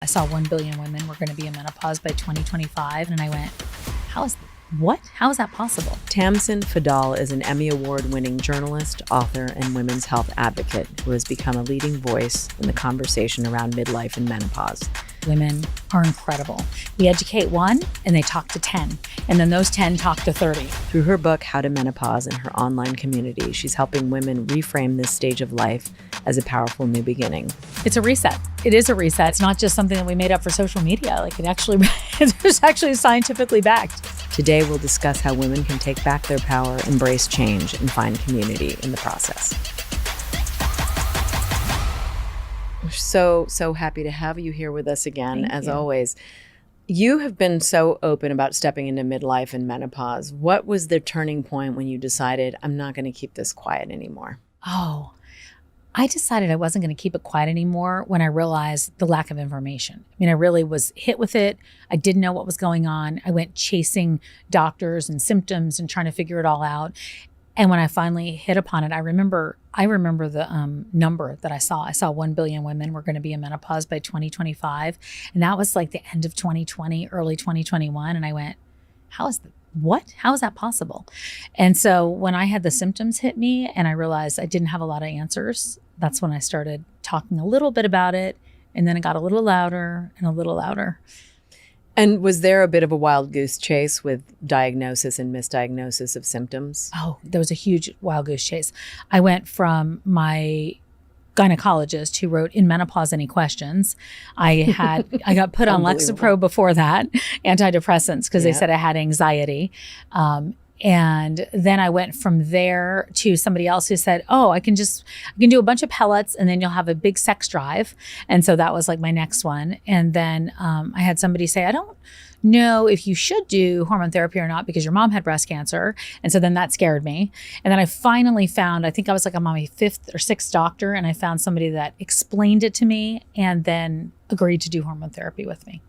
saw 1 billion women were going to be in menopause by 2025. And I went, what? How is that possible? Tamsen Fadal is an Emmy Award-winning journalist, author, and women's health advocate who has become a leading voice in the conversation around midlife and menopause. Women are incredible. We educate one and they talk to 10. And then those 10 talk to 30. Through her book, How to Menopause, and her online community, she's helping women reframe this stage of life as a powerful new beginning. It's a reset. It is a reset. It's not just something that we made up for social media. Like it's actually scientifically backed. Today, we'll discuss how women can take back their power, embrace change, and find community in the process. We're so happy to have you here with us again, as always. You have been so open about stepping into midlife and menopause. What was the turning point when you decided, I'm not going to keep this quiet anymore? Oh, I decided I wasn't going to keep it quiet anymore when I realized the lack of information. I mean, I really was hit with it. I didn't know what was going on. I went chasing doctors and symptoms and trying to figure it all out. And when I finally hit upon it, I remember the number that I saw. I saw 1 billion women were going to be in menopause by 2025. And that was like the end of 2020, early 2021. And I went, how is that possible? And so when I had the symptoms hit me and I realized I didn't have a lot of answers, that's when I started talking a little bit about it. And then it got a little louder and a little louder. And was there a bit of a wild goose chase with diagnosis and misdiagnosis of symptoms? Oh, there was a huge wild goose chase. I went from my gynecologist who wrote "In Menopause, Any Questions." I got put on Lexapro before that, antidepressants, because they said I had anxiety. And then I went from there to somebody else who said, oh, I can do a bunch of pellets and then you'll have a big sex drive. And so that was like my next one. And then I had somebody say, I don't know if you should do hormone therapy or not because your mom had breast cancer. And so then that scared me. And then I finally found, I think I was like on my 5th or 6th doctor, and I found somebody that explained it to me and then agreed to do hormone therapy with me.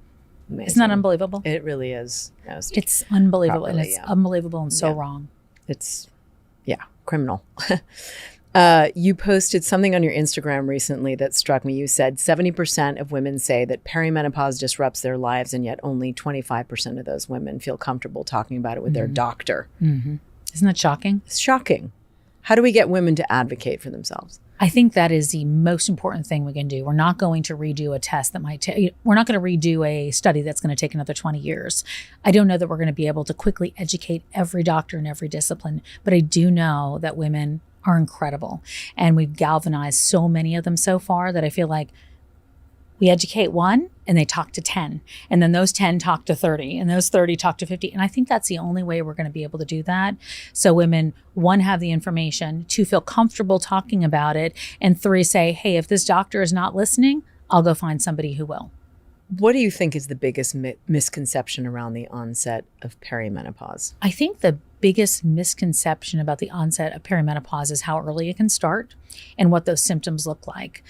Amazing. Isn't that unbelievable? It really is. It's unbelievable. Properly, and it's unbelievable and so wrong. It's, criminal. You posted something on your Instagram recently that struck me. You said 70% of women say that perimenopause disrupts their lives, and yet only 25% of those women feel comfortable talking about it with their doctor. Mm-hmm. Isn't that shocking? It's shocking. How do we get women to advocate for themselves? I think that is the most important thing we can do. We're not going to redo a test that we're not going to redo a study that's going to take another 20 years. I don't know that we're going to be able to quickly educate every doctor in every discipline, but I do know that women are incredible. And we've galvanized so many of them so far that I feel like we educate one and they talk to 10. And then those 10 talk to 30 and those 30 talk to 50. And I think that's the only way we're going to be able to do that. So women, 1, have the information, 2, feel comfortable talking about it, and 3, say, hey, if this doctor is not listening, I'll go find somebody who will. What do you think is the biggest misconception around the onset of perimenopause? I think the biggest misconception about the onset of perimenopause is how early it can start and what those symptoms look like.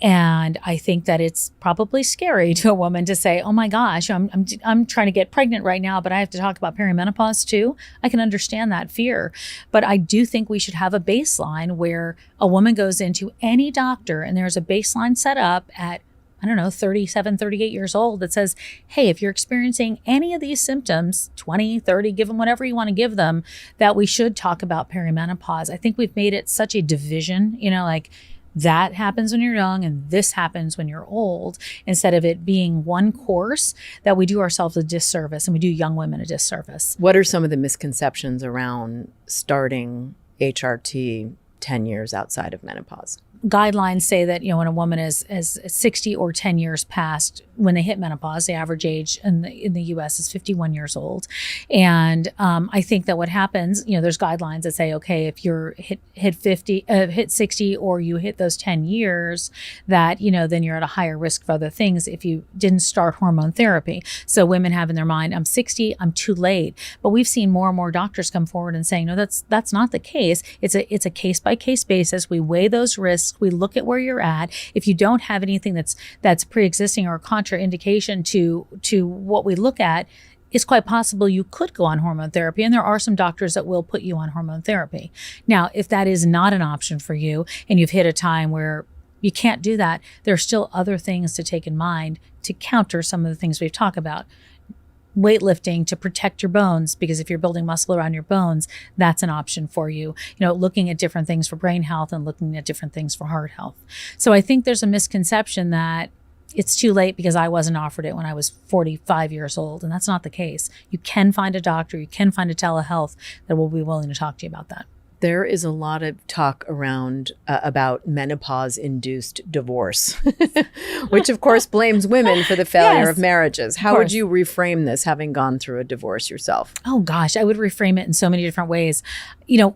And I think that it's probably scary to a woman to say, oh my gosh, I'm trying to get pregnant right now, but I have to talk about perimenopause too. I can understand that fear. But I do think we should have a baseline where a woman goes into any doctor and there's a baseline set up at 37, 38 years old that says, hey, if you're experiencing any of these symptoms, 20, 30, give them whatever you want to give them, that we should talk about perimenopause. I think we've made it such a division, like that happens when you're young and this happens when you're old, instead of it being one course, that we do ourselves a disservice and we do young women a disservice. What are some of the misconceptions around starting HRT 10 years outside of menopause? Guidelines say that, when a woman is 60 or 10 years past when they hit menopause, the average age in the US is 51 years old. And I think that what happens, there's guidelines that say, okay, if you're hit 60 or you hit those 10 years, that, then you're at a higher risk for other things if you didn't start hormone therapy. So women have in their mind, I'm 60, I'm too late. But we've seen more and more doctors come forward and saying, no, that's not the case. It's a case by case basis. We weigh those risks. We look at where you're at. If you don't have anything that's pre-existing or contraindication to what we look at, it's quite possible you could go on hormone therapy. And there are some doctors that will put you on hormone therapy. Now, if that is not an option for you and you've hit a time where you can't do that, there are still other things to take in mind to counter some of the things we've talked about. Weightlifting to protect your bones, because if you're building muscle around your bones, that's an option for you. Looking at different things for brain health and looking at different things for heart health. So I think there's a misconception that it's too late because I wasn't offered it when I was 45 years old. And that's not the case. You can find a doctor, you can find a telehealth that will be willing to talk to you about that. There is a lot of talk around about menopause-induced divorce, which of course blames women for the failure of marriages. How would you reframe this, having gone through a divorce yourself? Oh gosh, I would reframe it in so many different ways.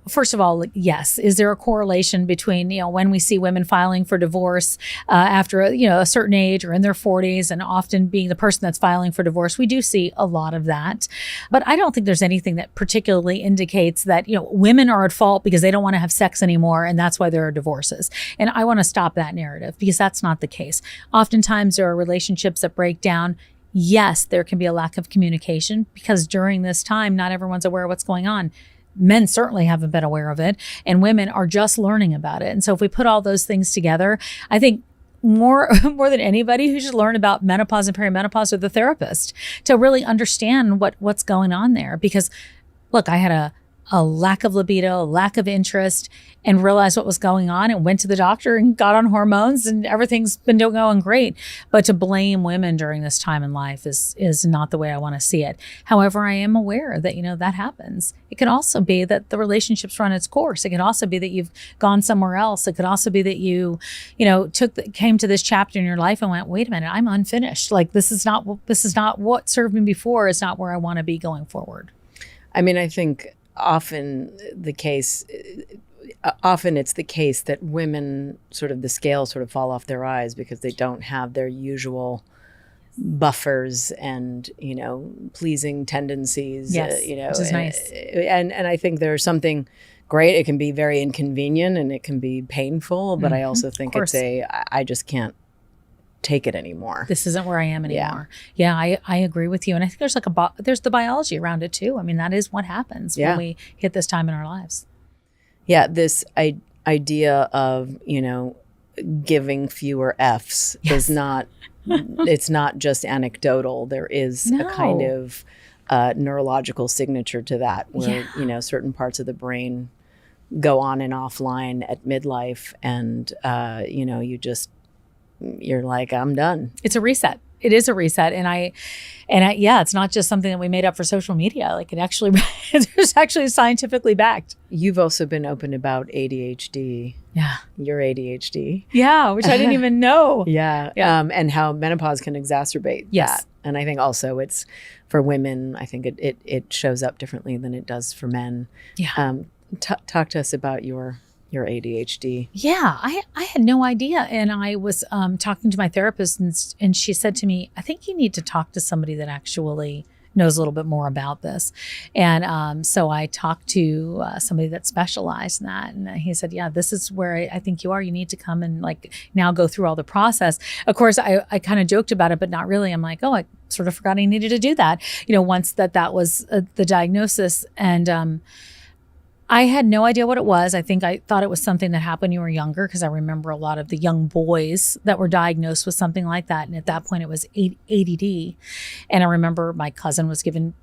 First of all, yes, is there a correlation between, when we see women filing for divorce after a certain age or in their 40s, and often being the person that's filing for divorce, we do see a lot of that. But I don't think there's anything that particularly indicates that, women are at fault because they don't want to have sex anymore, and that's why there are divorces. And I want to stop that narrative, because that's not the case. Oftentimes there are relationships that break down. Yes, there can be a lack of communication, because during this time, not everyone's aware of what's going on. Men certainly haven't been aware of it, and women are just learning about it. And so if we put all those things together, I think more than anybody who should learn about menopause and perimenopause are the therapist, to really understand what's going on there. Because look, I had a lack of libido, a lack of interest, and realized what was going on, and went to the doctor and got on hormones, and everything's been going great. But to blame women during this time in life is not the way I want to see it. However, I am aware that, that happens. It can also be that the relationship's run its course. It can also be that you've gone somewhere else. It could also be that you came to this chapter in your life and went, wait a minute, I'm unfinished. Like, this is not what served me before. It's not where I want to be going forward. I mean, I think often it's the case that women, sort of the scales sort of fall off their eyes because they don't have their usual buffers and, pleasing tendencies, yes, which is nice. And I think there's something great. It can be very inconvenient and it can be painful, but I also think it's I just can't take it anymore. This isn't where I am anymore. Yeah, I agree with you. And I think there's there's the biology around it too. I mean, that is what happens when we hit this time in our lives. Yeah, this idea of, giving fewer Fs is not, it's not just anecdotal. There is a kind of neurological signature to that where, certain parts of the brain go on and offline at midlife, and, you're like, I'm done. It's a reset. It is a reset. And it's not just something that we made up for social media. Like, it's actually scientifically backed. You've also been open about ADHD. Yeah. Your ADHD. Yeah, which I didn't even know. Yeah. And how menopause can exacerbate that. And I think also it's for women, I think it shows up differently than it does for men. Yeah. Talk to us about your ADHD. Yeah, I had no idea. And I was talking to my therapist, and she said to me, I think you need to talk to somebody that actually knows a little bit more about this. And so I talked to somebody that specialized in that. And he said, yeah, this is where I think you are. You need to come and now go through all the process. Of course, I kind of joked about it, but not really. I'm like, oh, I sort of forgot I needed to do that. Once that was the diagnosis. And I had no idea what it was. I think I thought it was something that happened when you were younger, because I remember a lot of the young boys that were diagnosed with something like that. And at that point, it was ADD. And I remember my cousin was given,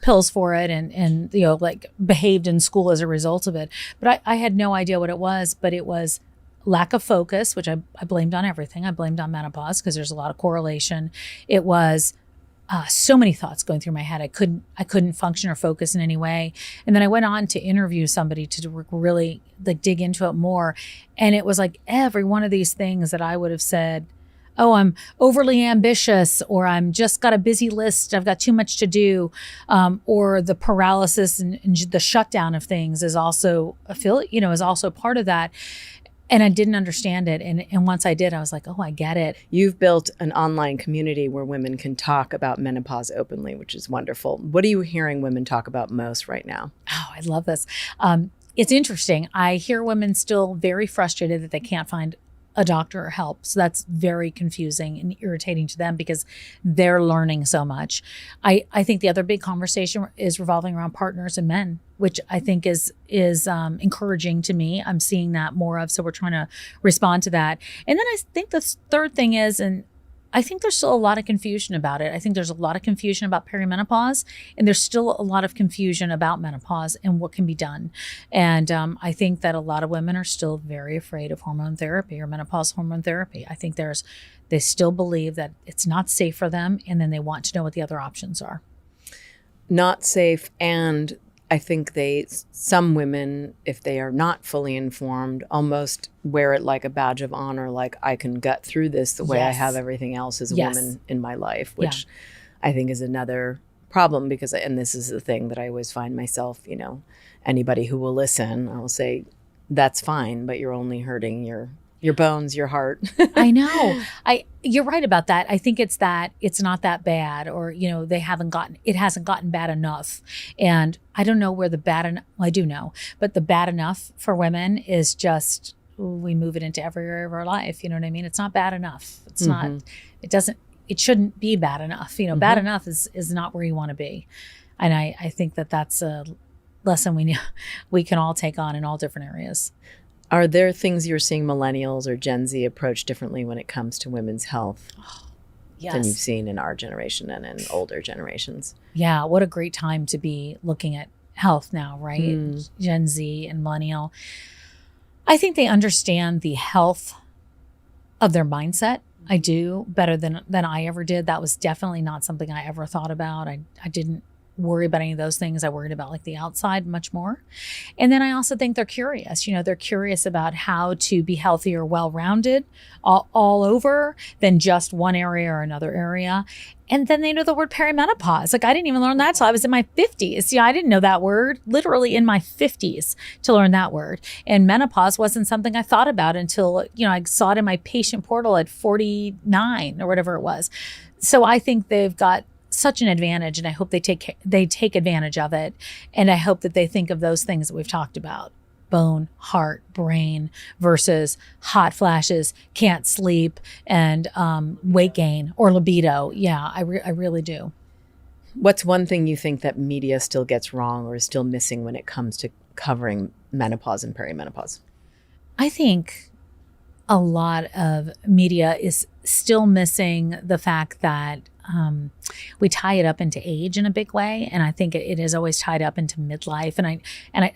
pills for it and behaved in school as a result of it. But I had no idea what it was, but it was lack of focus, which I blamed on everything. I blamed on menopause because there's a lot of correlation. It was so many thoughts going through my head. I couldn't function or focus in any way. And then I went on to interview somebody to really dig into it more. And it was like every one of these things that I would have said, oh, I'm overly ambitious, or I'm just got a busy list, I've got too much to do, or the paralysis and the shutdown of things is also is also part of that. And I didn't understand it. And once I did, I was like, oh, I get it. You've built an online community where women can talk about menopause openly, which is wonderful. What are you hearing women talk about most right now? Oh, I love this. It's interesting. I hear women still very frustrated that they can't find a doctor or help. So that's very confusing and irritating to them because they're learning so much. I think the other big conversation is revolving around partners and men, which I think is encouraging to me. I'm seeing that more of, so we're trying to respond to that. And then I think the third thing is, and I think there's still a lot of confusion about it. I think there's a lot of confusion about perimenopause, and there's still a lot of confusion about menopause and what can be done. And I think that a lot of women are still very afraid of hormone therapy or menopause hormone therapy. I think they still believe that it's not safe for them, and then they want to know what the other options are. Not safe, and I think some women, if they are not fully informed, almost wear it like a badge of honor, like I can gut through this the way I have everything else as a woman in my life, which I think is another problem because, and this is the thing that I always find myself, anybody who will listen, I will say, that's fine, but you're only hurting your bones, your heart. I know. You're right about that. I think it's that it's not that bad, or, it hasn't gotten bad enough. And I don't know where well, I do know, but the bad enough for women is just, we move it into every area of our life. You know what I mean? It's not bad enough. It's not, it shouldn't be bad enough. Bad enough is not where you want to be. And I think that that's a lesson we can all take on in all different areas. Are there things you're seeing millennials or Gen Z approach differently when it comes to women's health than you've seen in our generation and in older generations? Yeah, what a great time to be looking at health now, right? Gen Z and millennial. I think they understand the health of their mindset. I do, better than I ever did. That was definitely not something I ever thought about. I didn't worry about any of those things. I worried about like the outside much more. And then I also think they're curious. They're curious about how to be healthy or well-rounded all over than just one area or another area. And then they know the word perimenopause. Like I didn't even learn that till I was in my 50s. I didn't know that word literally in my 50s to learn that word. And menopause wasn't something I thought about until, I saw it in my patient portal at 49 or whatever it was. So I think they've got such an advantage, and I hope they take advantage of it. And I hope that they think of those things that we've talked about: bone, heart, brain, versus hot flashes, can't sleep, and weight gain or libido. Yeah, I really do. What's one thing you think that media still gets wrong or is still missing when it comes to covering menopause and perimenopause? I think a lot of media is still missing the fact that we tie it up into age in a big way. And I think it is always tied up into midlife.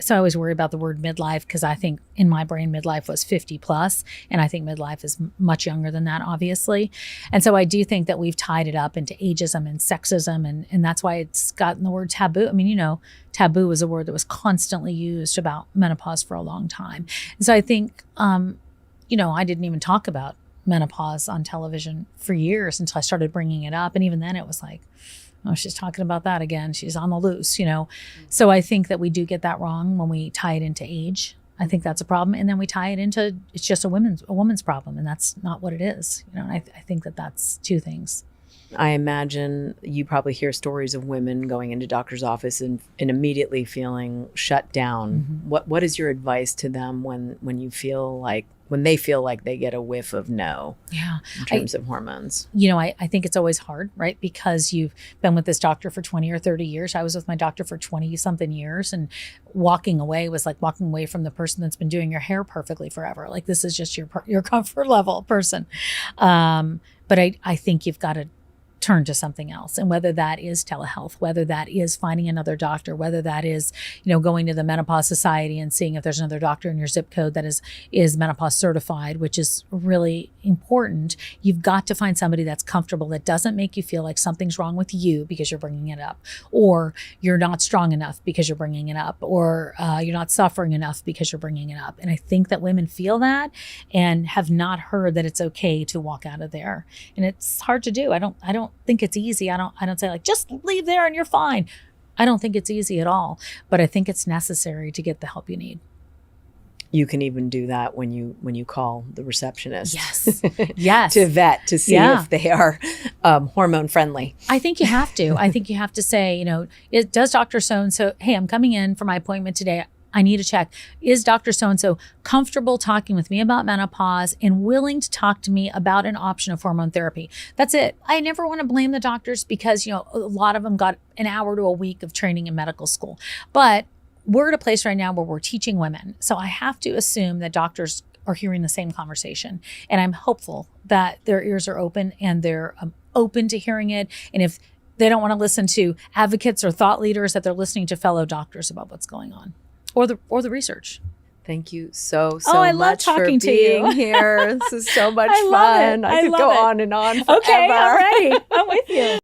So I always worry about the word midlife because I think in my brain, midlife was 50 plus. And I think midlife is much younger than that, obviously. And so I do think that we've tied it up into ageism and sexism. And that's why it's gotten the word taboo. I mean, taboo was a word that was constantly used about menopause for a long time. And so I think, I didn't even talk about menopause on television for years until I started bringing it up. And even then it was like, oh, she's talking about that again. She's on the loose, So I think that we do get that wrong when we tie it into age. I think that's a problem. And then we tie it into, it's just a woman's problem. And that's not what it is. And I think that that's two things. I imagine you probably hear stories of women going into doctor's office and immediately feeling shut down. What is your advice to them when they feel like they get a whiff of no in terms of hormones? I think it's always hard, right? Because you've been with this doctor for 20 or 30 years. I was with my doctor for 20 something years, and walking away was like walking away from the person that's been doing your hair perfectly forever. Like this is just your comfort level person. But I think you've got to turn to something else. And whether that is telehealth, whether that is finding another doctor, whether that is, going to the Menopause Society and seeing if there's another doctor in your zip code that is menopause certified, which is really important. You've got to find somebody that's comfortable, that doesn't make you feel like something's wrong with you because you're bringing it up, or you're not strong enough because you're bringing it up, or you're not suffering enough because you're bringing it up. And I think that women feel that and have not heard that it's okay to walk out of there. And it's hard to do. I don't think it's easy. I don't say like, just leave there and you're fine. I don't think it's easy at all, but I think it's necessary to get the help you need. You can even do that when you call the receptionist. Yes. To vet to see if they are hormone friendly. I think you have to. I think you have to say, does Dr. So-and-so, hey, I'm coming in for my appointment today. I need to check. Is Dr. So-and-so comfortable talking with me about menopause and willing to talk to me about an option of hormone therapy? That's it. I never want to blame the doctors because, a lot of them got an hour to a week of training in medical school. But we're at a place right now where we're teaching women. So I have to assume that doctors are hearing the same conversation. And I'm hopeful that their ears are open and they're open to hearing it. And if they don't want to listen to advocates or thought leaders, that they're listening to fellow doctors about what's going on, or the research. Thank you so I love much for talking to being you. here. This is so much I love fun. it. I could love go it. on and on forever. Okay, all righty. I'm with you.